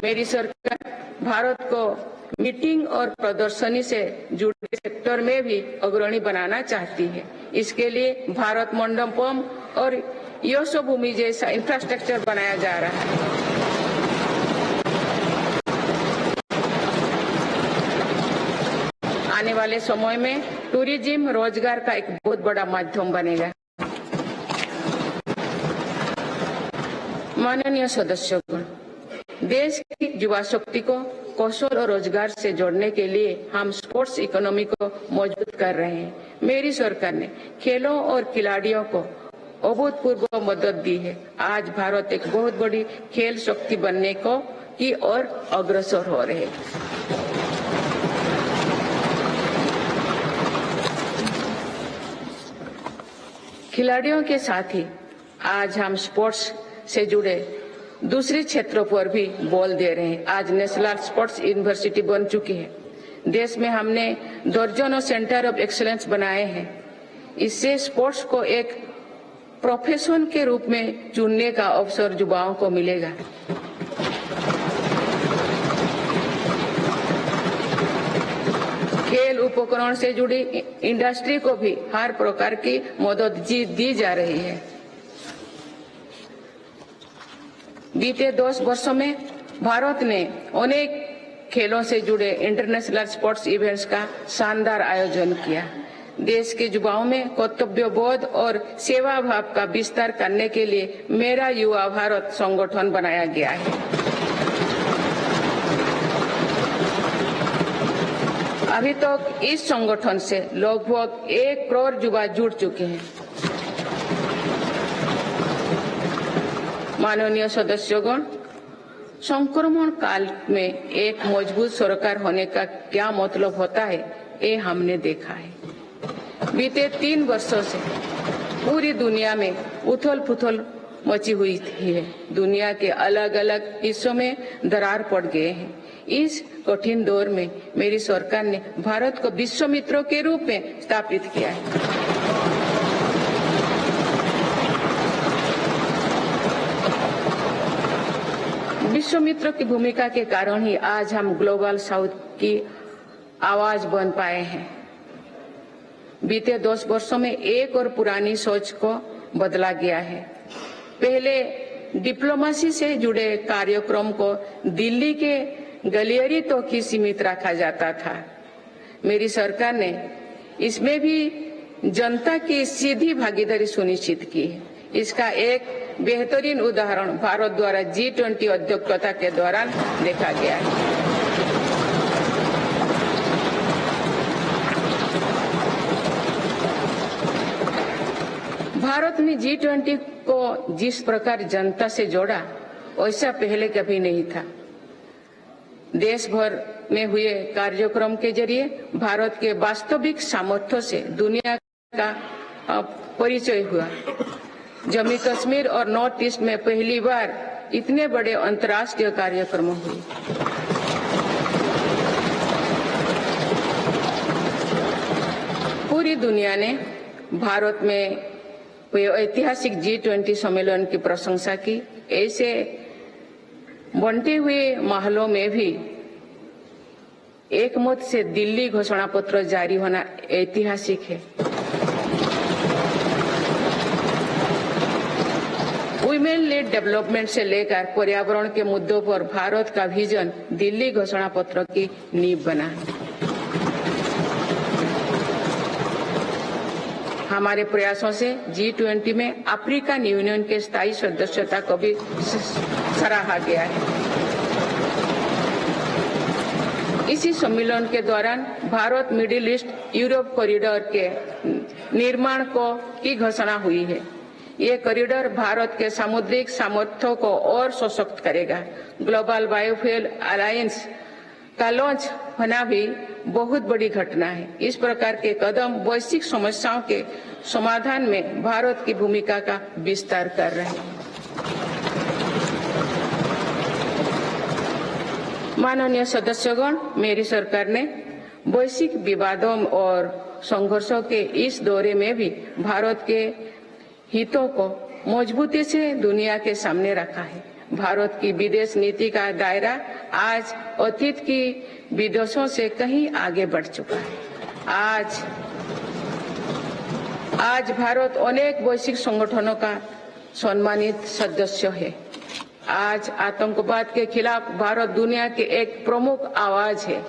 मेरी सरकार भारत को मीटिंग और प्रदर्शनी से जुड़े सेक्टर में भी अग्रणी बनाना चाहती है। इसके लिए भारत मंडपम और यशोभूमि जैसा इंफ्रास्ट्रक्चर बनाया जा रहा है। आने वाले समय में टूरिज्म रोजगार का एक बहुत बड़ा माध्यम बनेगा। माननीय सदस्यगण, देश की युवा शक्ति को कौशल और रोजगार से जोड़ने के लिए हम स्पोर्ट्स इकोनॉमी को मजबूत कर रहे हैं। मेरी सरकार ने खेलों और खिलाड़ियों को अभूतपूर्व मदद दी है। आज भारत एक बहुत बड़ी खेल शक्ति बनने की ओर अग्रसर हो रहे हैं। खिलाड़ियों के साथ ही आज हम स्पोर्ट्स से जुड़े दूसरे क्षेत्रों पर भी बल दे रहे हैं। आज नेशनल स्पोर्ट्स यूनिवर्सिटी बन चुकी है। देश में हमने दर्जनों सेंटर ऑफ एक्सीलेंस बनाए हैं। इससे स्पोर्ट्स को एक प्रोफेशन के रूप में चुनने का अवसर युवाओं को मिलेगा। खेल उपकरण से जुड़ी इंडस्ट्री को भी हर प्रकार की मदद दी जा रही है। बीते 10 वर्षों में भारत ने अनेक खेलों से जुड़े इंटरनेशनल स्पोर्ट्स इवेंट्स का शानदार आयोजन किया। देश के युवाओं में कर्तव्य बोध और सेवा भाव का विस्तार करने के लिए मेरा युवा भारत संगठन बनाया गया है। अभी तक इस संगठन से लगभग 1 करोड़ युवा जुड़ चुके हैं। माननीय सदस्यगण, संक्रमण काल में एक मजबूत सरकार होने का क्या मतलब होता है, ये हमने देखा है। बीते 3 वर्षों से पूरी दुनिया में उथल-पुथल मची हुई है। दुनिया के अलग अलग हिस्सों में दरार पड़ गए हैं। इस कठिन दौर में मेरी सरकार ने भारत को विश्व मित्रों के रूप में स्थापित किया है। विश्व मित्रों की भूमिका के कारण ही आज हम ग्लोबल साउथ की आवाज बन पाए हैं। बीते 10 वर्षों में एक और पुरानी सोच को बदला गया है। पहले डिप्लोमेसी से जुड़े कार्यक्रम को दिल्ली के गलियारे तक ही सीमित रखा जाता था। मेरी सरकार ने इसमें भी जनता की सीधी भागीदारी सुनिश्चित की है। इसका एक बेहतरीन उदाहरण भारत द्वारा G20 अध्यक्षता के दौरान देखा गया है। भारत ने G20 को जिस प्रकार जनता से जोड़ा, वैसा पहले कभी नहीं था। देश भर में हुए कार्यक्रम के जरिए भारत के वास्तविक सामर्थ्य से दुनिया का परिचय हुआ। जम्मू कश्मीर और नॉर्थ ईस्ट में पहली बार इतने बड़े अंतर्राष्ट्रीय कार्यक्रम हुए। पूरी दुनिया ने भारत में ऐतिहासिक G20 सम्मेलन की प्रशंसा की। ऐसे बंटे हुए माहौलों में भी एकमत से दिल्ली घोषणा पत्र जारी होना ऐतिहासिक है। वुमेन लेड डेवलपमेंट से लेकर पर्यावरण के मुद्दों पर भारत का विजन दिल्ली घोषणा पत्र की नींव बना। हमारे प्रयासों से G20 में अफ्रीकन यूनियन के स्थायी सदस्यता को भी सराहा गया है। इसी सम्मेलन के दौरान Bharat middle east Europe corridor के निर्माण की घोषणा हुई है। ये कॉरिडोर भारत के सामुद्रिक सामर्थ्य को और सशक्त करेगा। ग्लोबल बायोफ्यूल अलायंस का लॉन्च होना भी बहुत बड़ी घटना है। इस प्रकार के कदम वैश्विक समस्याओं के समाधान में भारत की भूमिका का विस्तार कर रहे हैं। माननीय सदस्यगण, मेरी सरकार ने वैश्विक विवादों और संघर्षों के इस दौरे में भी भारत के हितों को मजबूती से दुनिया के सामने रखा है। भारत की विदेश नीति का दायरा आज अतीत की विदेशों से कहीं आगे बढ़ चुका है। आज भारत अनेक वैश्विक संगठनों का सम्मानित सदस्य है। आज आतंकवाद के खिलाफ भारत दुनिया के एक प्रमुख आवाज है।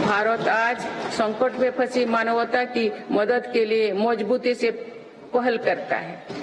भारत आज संकट में फंसी मानवता की मदद के लिए मजबूती से पहल करता है।